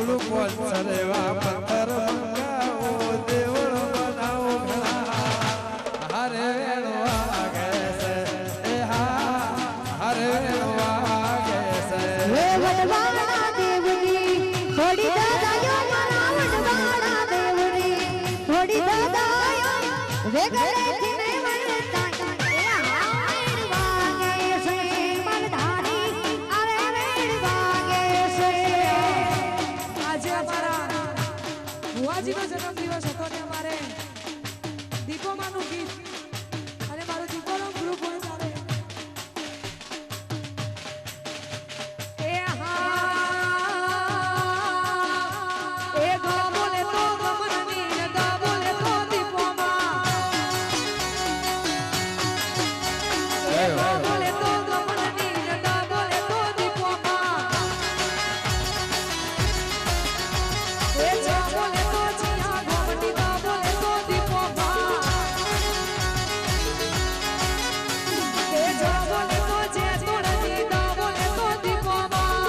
પગલું પોચરેવા પથ્થર મંગાવો દેવળ બનાવો હરે વાગે છે એ હા હરે વાગે છે હે વડવાળા દેવની થોડી દાદાયો મારા વડવાળા દેવની થોડી દાદાયો વેગળેથી ને વળતા એ હાડ વાગે છે મલધારી અરે વેડ વાગે છે આજે અમારા ભુવાજીનો જન્મદિવસ હતો ને અમારે દીપોમાનું ગીત અને મારો દીપોનો ગ્રુપ હોય ત્યારે એ હા એ ગા બોલે તો ગમનની ને ગા બોલે તો દીપોમાં એ ગા બોલે તો ગમનની ને ગા બોલે તો દીપોમાં એ જા બોલે તો જીયા ગમની ગા બોલે તો દીપોમાં એ જા બોલે તો જે તોડની ગા બોલે તો દીપોમાં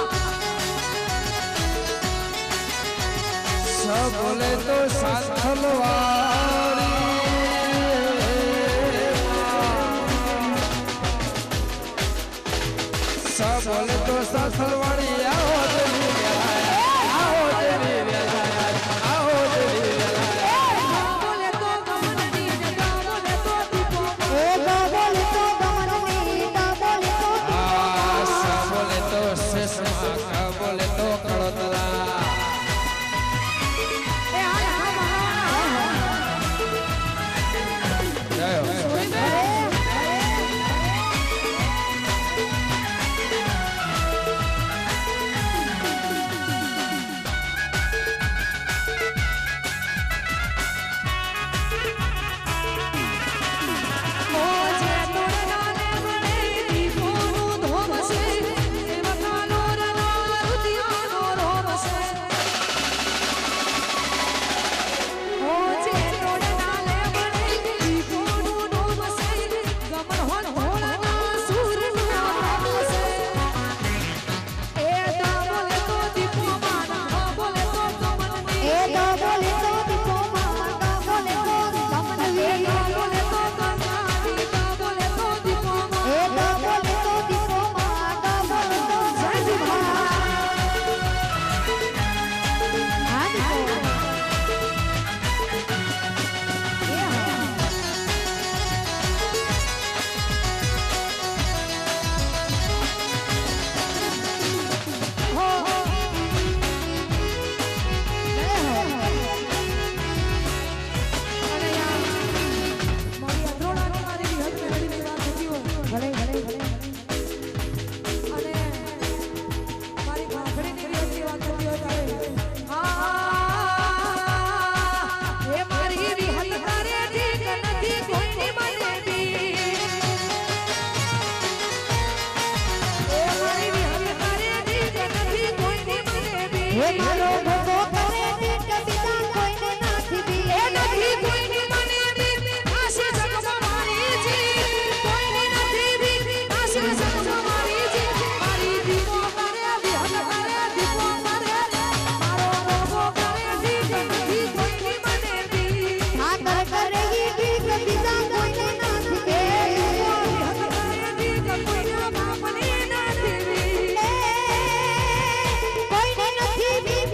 સ બોલે તો સાથલવાળી સ બોલે તો સાથલવાળી આવો દેવી વેલાય આવો દેવી વેલાય આવો દેવી વેલાય ગા બોલે તો ગમનની ને ગા બોલે તો દીપોમાં એ ગા બોલે તો ગમનની ગા બોલે તો આ સ બોલે તો શેષમાં ક બોલે તો કળતરા એ હા જય હો એ ગા બોલે તો દીપોમાં ગા બોલે તો ગમનવી એ ગા બોલે તો દીપોમાં ગા બોલે તો જયભા હા દીપો એ હા હો અને યાર મારી અધરોડાની મારી વિહત મેળવીની વાત થતી હોય ભલે ભલે ભલે અને મારી ભાખડીની વિહતની વાત થતી હોય ત્યારે હા એ મારી વિહત તારે ઠીક નથી કોઈની મને બી એ મારી વિહત તારે ઠીક નથી કોઈની મને બી હે મારો ભગો કરે દીક બીજા કોઈને નથી બી એ નથી કોઈની મને બી આશા જગમાં મારી જી કોઈની નથી બી આશા જગમાં મારી જી મારી દીપો કરે વિહત કરે દીપો કરે મારો ભગો કરે ઠીક નથી કોઈની મને બી આ કર કરે ઈ દીક બીજા કોઈને નથી એ બી વિહત કરે ઠીક કોઈના બાપને નથી બી કોઈને નથી બી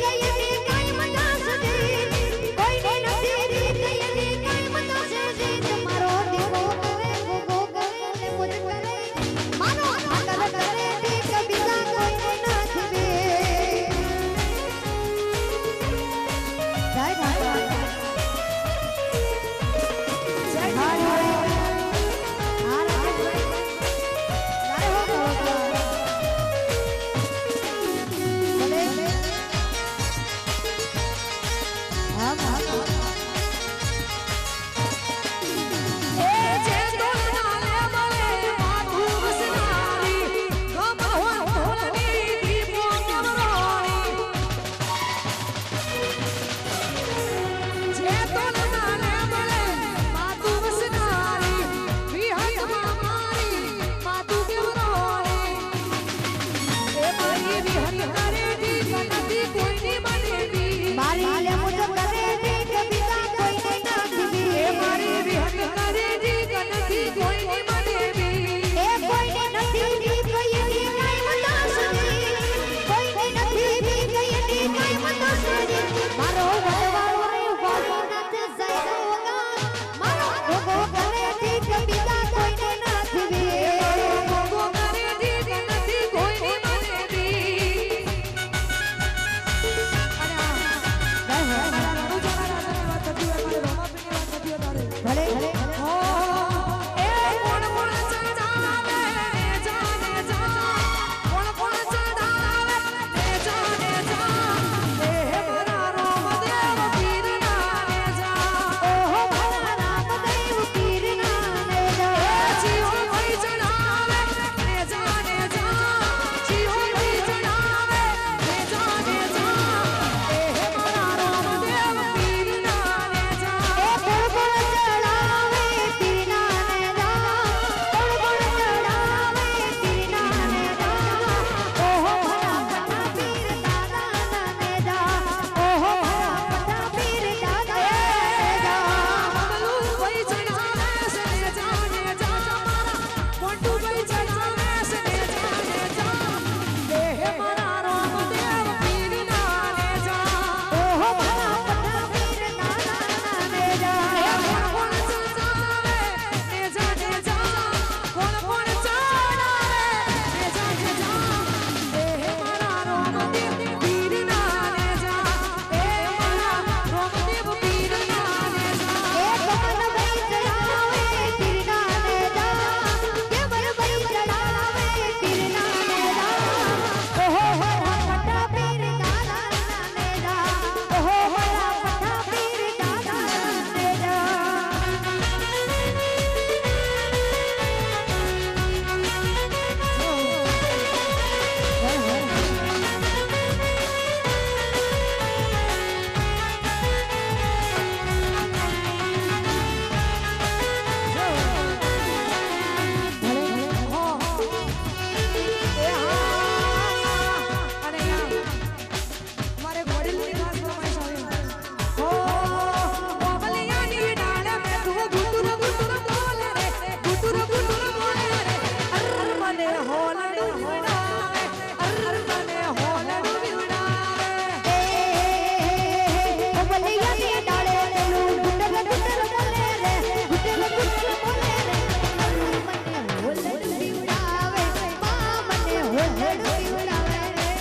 હોલડું પીવડાવે રે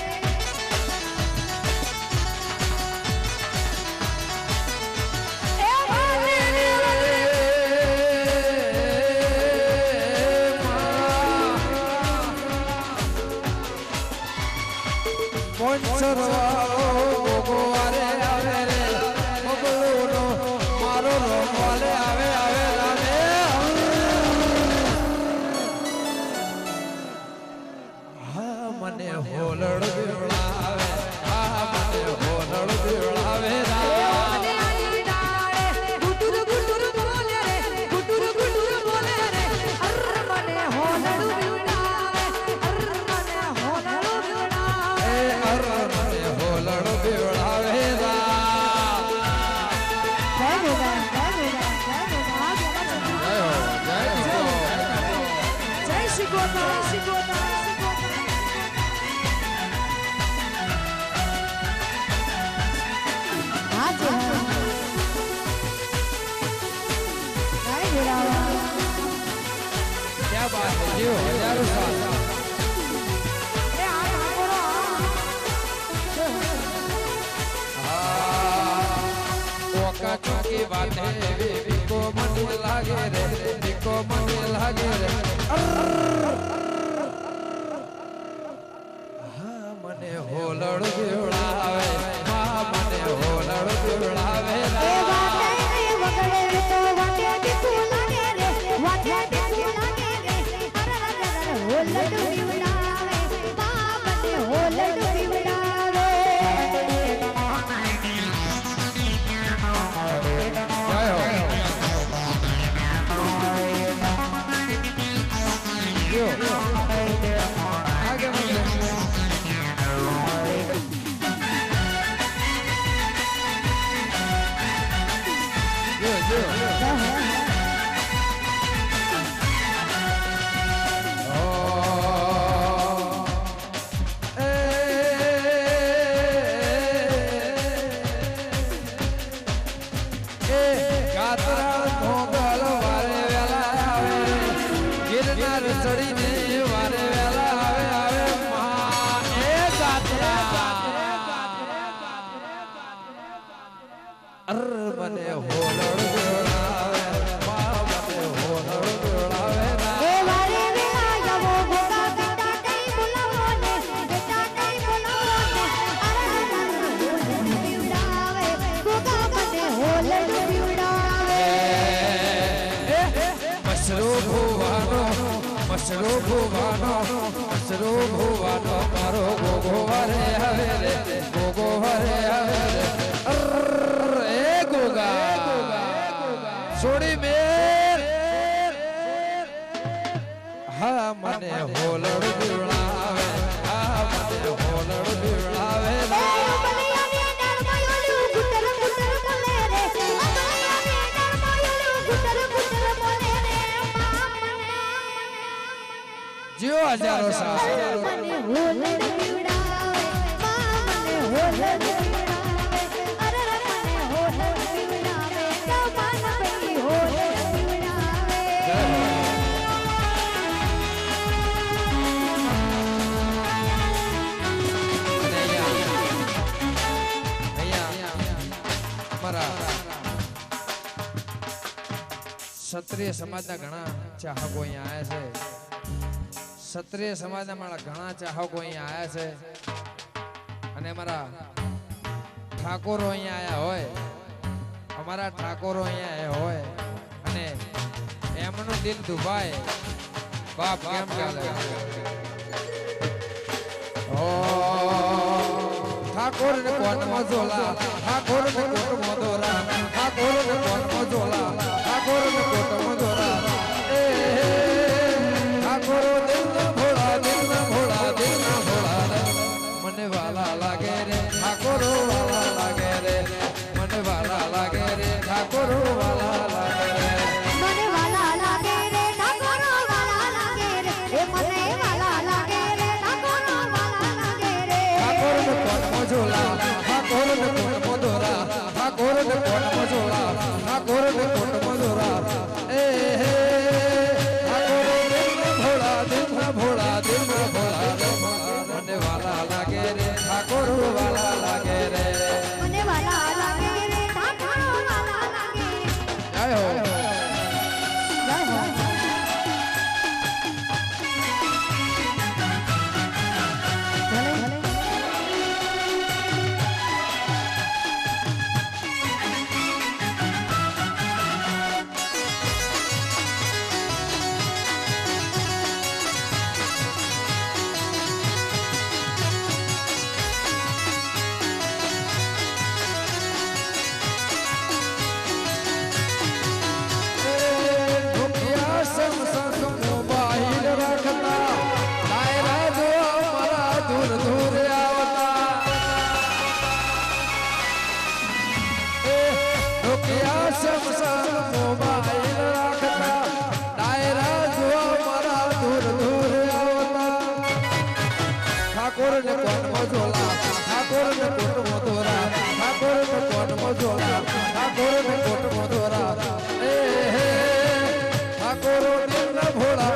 ચોકી વાતે વિકો મને લાગે રે વિકો મને લાગે રે હા મને હોલડ દેવડાવે હા મને હોલડ દેવડાવે એ વાતે વગડે તો વાતે દીકુ લાગે રે વાતે દીકુ લાગે રે હોલડું પીવડાવે બાપને હોલડું પીવડાવે મને હોલડ દેવડાવે મને હોલડ દેવડાવે એ વારે વેલા જવો ગોગા બેટા કઈ બોલાવો ને બેટા કઈ બોલાવો ને પીવડાવે ગોગા મને હોલડું પીવડાવે મસરો ભુવાનો મારો ગોગો વારે આવે રે ગોગો વારે આવે રે છોડી મેર હા મને હોલડ પીવડાવે હા મને હોલડ પીવડાવે એ બલિયાની નરમાય ઓલું ગુટર ગુટર બોલે રે બલિયાની નરમાય ઓલું ગુટર ગુટર બોલે રે જીઓ હજારો સાસ મને હોલડ પીવડાવે મને હોલડ પીવડાવે અરે મને હોલડ પીવડાવે જવાન પઈ હોલડ પીવડાવે ક્ષત્રિય સમાજના ઘણા ચાહકો અહીંયા આવ્યા છે ક્ષત્રિય સમાજના મારા ઘણા ચાહકો અહીંયા આવ્યા છે અને અમારા ઠાકોરો અહીંયા આવ્યા હોય અમારા ઠાકોરો અહીંયા આવ્યા હોય અને એમનું દિલ દુભાય બાપ કેમ ચાલે ઠાકોર ને કોનમાં ઝોલા ઠાકોર ને કોટમાં દોરા ઠાકોર ને કોનમાં ઝોલા ઠાકોર ને કોટમાં દોરા એ ઠાકોરો દિલ ના ભોળા મને વાલા લાગે રે ઠાકોરો વાલા લાગે રે મને વાલા લાગે રે ઠાકોરો વાલા લાગે રે મને વાલા લાગે રે ઠાકોરો વાલા લાગે રે એ મને વાલા લાગે રે ઠાકોરો વાલા લાગે રે ઠાકોર ને કોટમાં ઝોલા ઠાકોર ને કોટમાં દોરા ઠાકોર ને કોટમાં ઝોલા ઠાકોર ને કોટમાં દોરા એ ઠાકોરો દિલ ના ભોળા દિલ ના ભોળા ઠાકોર ને કોણ મજોલા ઠાકોર ને કોટ મોદોરા ઠાકોર ને કોટ મજોલા ઠાકોર ને કોટ મોદોરા એ હે ઠાકોર દિલ ના ભોળા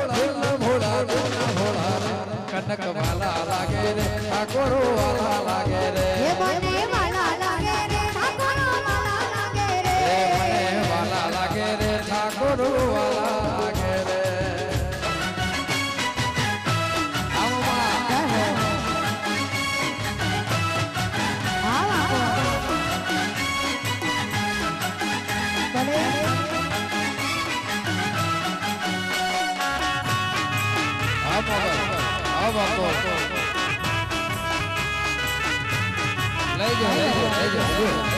કનક વાલા લાગે રે ઠાકોર વાલા લાગે રે હે મને વાલા લાગે રે ઠાકોર વાલા લાગે રે મને વાલા લાગે રે ઠાકોર વાલા લાગે રે લઈ જાઓ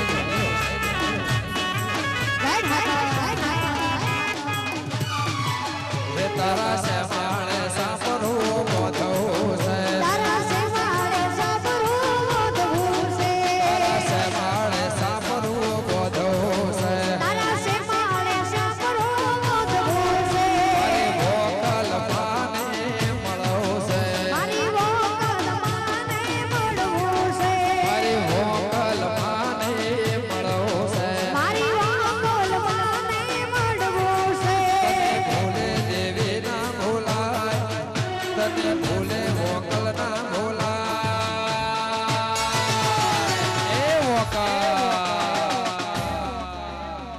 તારા સે માણે સાપરું બોધવું છે તારા સે માણે સાપરું બોધવું છે તારા સે માણે સાપરું બોધવું છે તારા સે માણે સાપરું બોધવું છે મારી ભોકલ માને મળવું છે મારી વોકલ માને મળવું છે મારી ભોકલ માને મળવું છે મારી વોકલ માને મળવું છે ભૂલે દેવી ના ભૂલાય તને ભૂલે વોકલ ના ભૂલાય એ વોકલ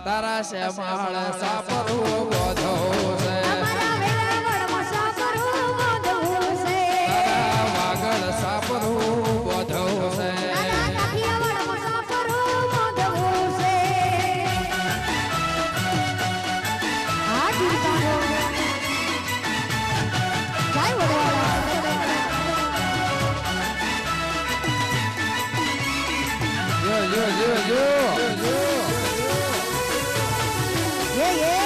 તારા સે માણે સાપરું બોધવું છે અમારા વેલાવળમાં સાપરું બોધવું છે તારા વાગડ સાપરું બોધવું છે તારા કાઠિયાવાડમાં સાપરું બોધવું છે આ ગીતાનો જય વડવાળા yo Yeah.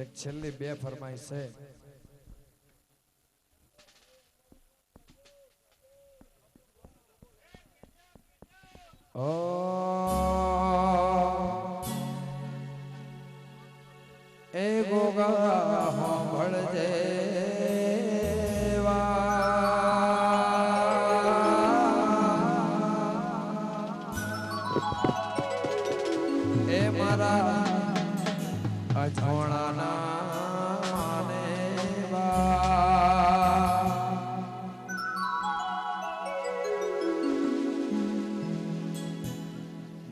એક છેલ્લી બે ફરમાઈશ છે. ઓ એ ગોગા સાંભળજે એ મારા અજોણાના ને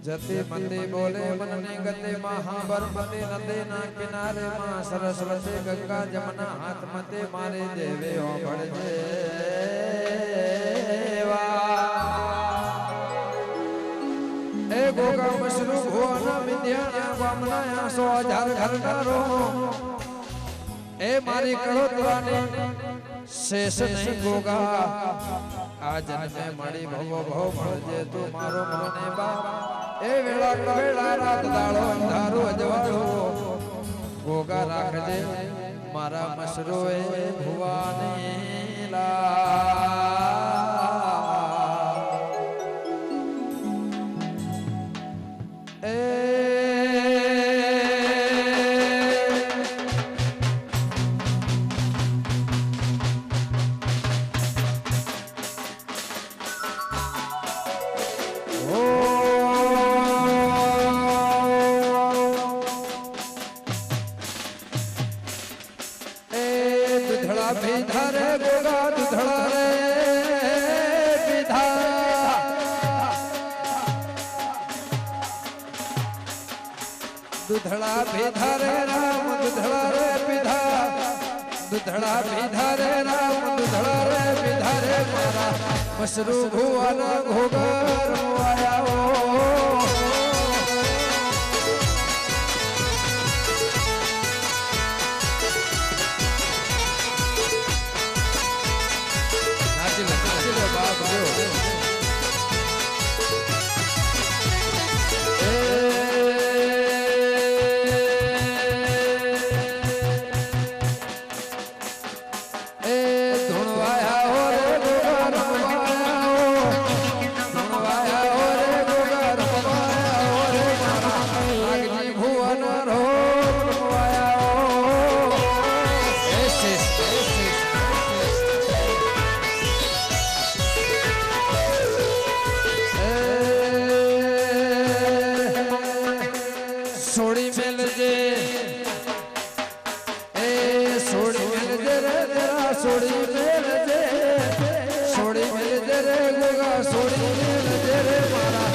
જતી મંદી બોલે મનની ગતિ મહાબર મતી નદી ના કિનારે માં સરસ્વતી ગંગા જમના હાથ મતે મારે દેવે ઓભળજે એ ગોગા મશરૂ ભુવન વિદ્યાના ગામના 100,000 ઘરનારો એ મારી કળોતરાની શેષ નહીં ગોગા આ જન્મે મળી ભવો ભવ મળજે તું મારો મને બાપ એ વેળા કવેળા રાત દાડો અંધારું અજવાળું ગોગા રાખજે મારા મશરૂએ ભુવાની પીધા રે ગોગા દૂધળા રે પીધા દૂધળા પીધા રે રામ દૂધળા રે પીધા દૂધળા પીધા રે રામ દૂધળા રે પીધા રે મારા મશરૂ ભુવાના ઘોગા રમવાયા સોડી મેલજે એ સોડી મેલજે રે જરા સોડી મેલજે રે ગોગા સોડી મેલજે રે મારા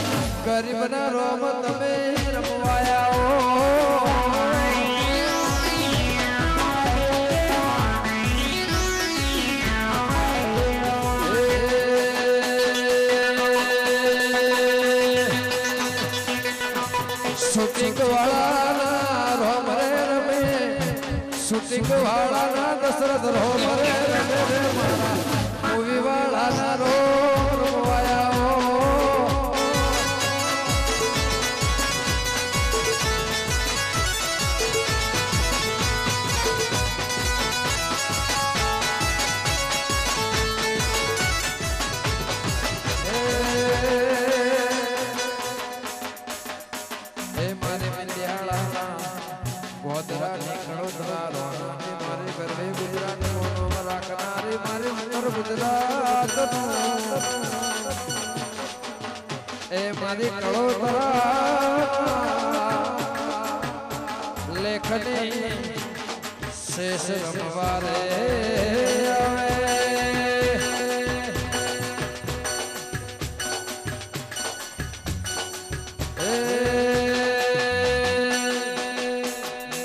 ગરીબના રોમ તમે રમવાયા શૂટિંગ વાળાના રોમ રે રમે શૂટિંગ વાળાના દશરથ રોમ રે રમે રે મારા મૂવી વાળાના રોમ રમવાયા ગોધરાની કળોતરા રોણાની મારી ગરબે ગુજરાત મોનો રાખનારી મારી ઉત્તર ગુજરાત એ મારી કળોતરા લેખની શેષ રમવારે આવે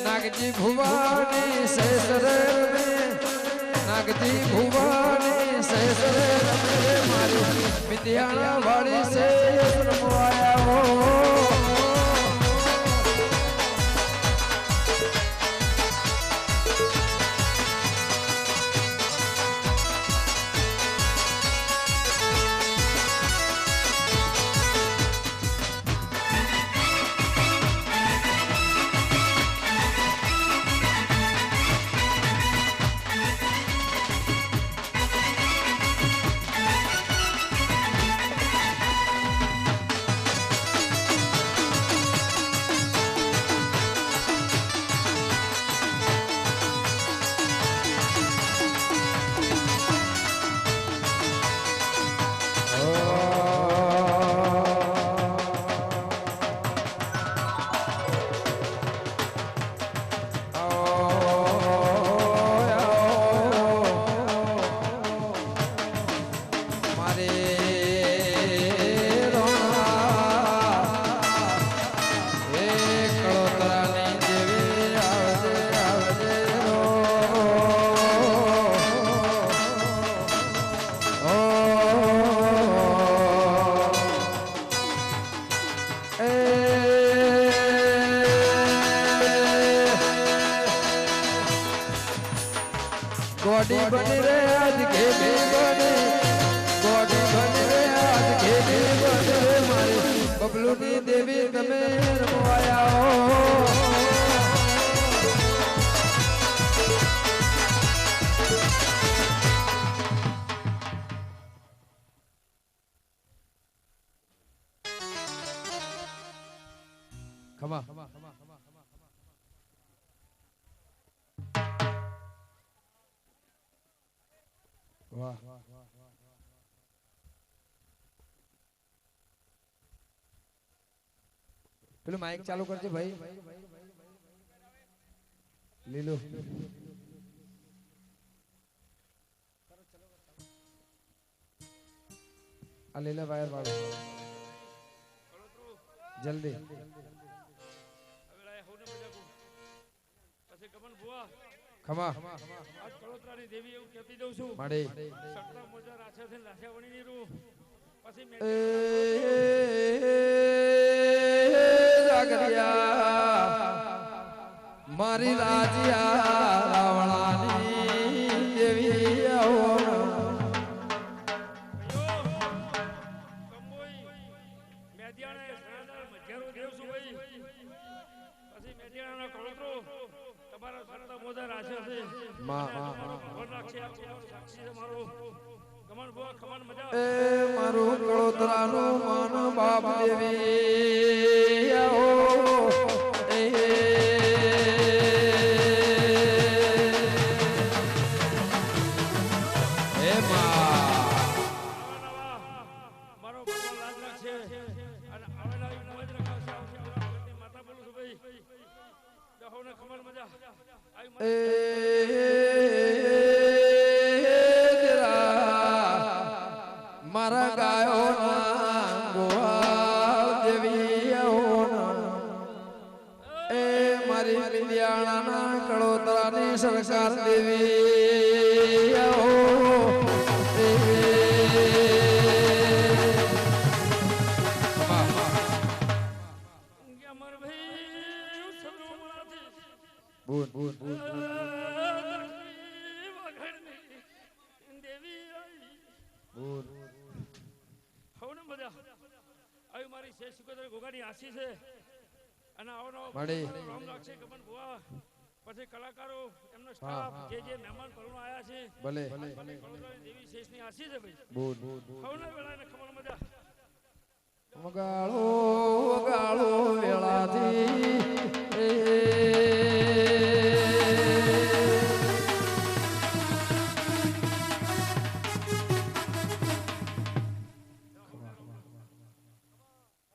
નાગજી ભુવાની શેષરે નાગજી ભુવાની શેષરે મારી વિદ્યાણા વાળી શેષ રમવાયા ગોડી બની રે આજ ઘેરી બની ગોડી બની રે આજ ઘેરી બની રે મારી બબલુની દેવી તમે રમવાયા ખમા વાહ પેલું માઇક ચાલુ કરજો ભાઈ લીલો આ લીલા વાયર વાળો જલ્દી ખમા આજ કળોતરાની દેવી એવું કહેતી જઉં છું માડી સકતા મોજા રાછે છે લાછા વણી ની રૂ પછી મેં જાગરિયા મારી રાજીયા રાવણાની દેવી આવો કંબોઈ મેદિયાણા સણાદાર મધ્યારો દેવ છું ભાઈ પછી મેદિયાણાનો કળોતરો તમારા સકતા મોજા રાછે છે ભગવાન રાખશે આ સાક્ષી છે મારો કમણ બુઆ ખમણ મજા એ મારું કળોતરાનું મન બાપ દેવી આવો એ મારો ભગવાન લાજ રાખશે અને આવેલા નવાજ રખાવશે આવતી માતા બોલું છું ભાઈ દહોને ખમણ મજા મારા ગાયો ગોવાળ દેવી એ મારી મિલિયાણાના કળોતરાની સરકાર દેવી અમાર ભાઈ સબરોમાંથી બોલ બોલ બોલ દેવી બોલ હવને મજા આવી મારી શેષ સુકદર ગોગાની આશી છે અને આવનો મળી. રામ રાખશે ગમન ભુવા પછી કલાકારો એમનો સ્ટાફ જે જે મહેમાન પરણો આયા છે ભલે કળોતરાની દેવી શેષની આશી છે ભાઈ બોલ બોલ બોલ હવને વેળાને ખબર મજા વગાળો વગાળો વેળાથી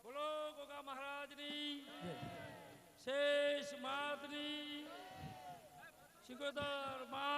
બોલો ગોગા મહારાજની શેષ માતની સિકોદર મા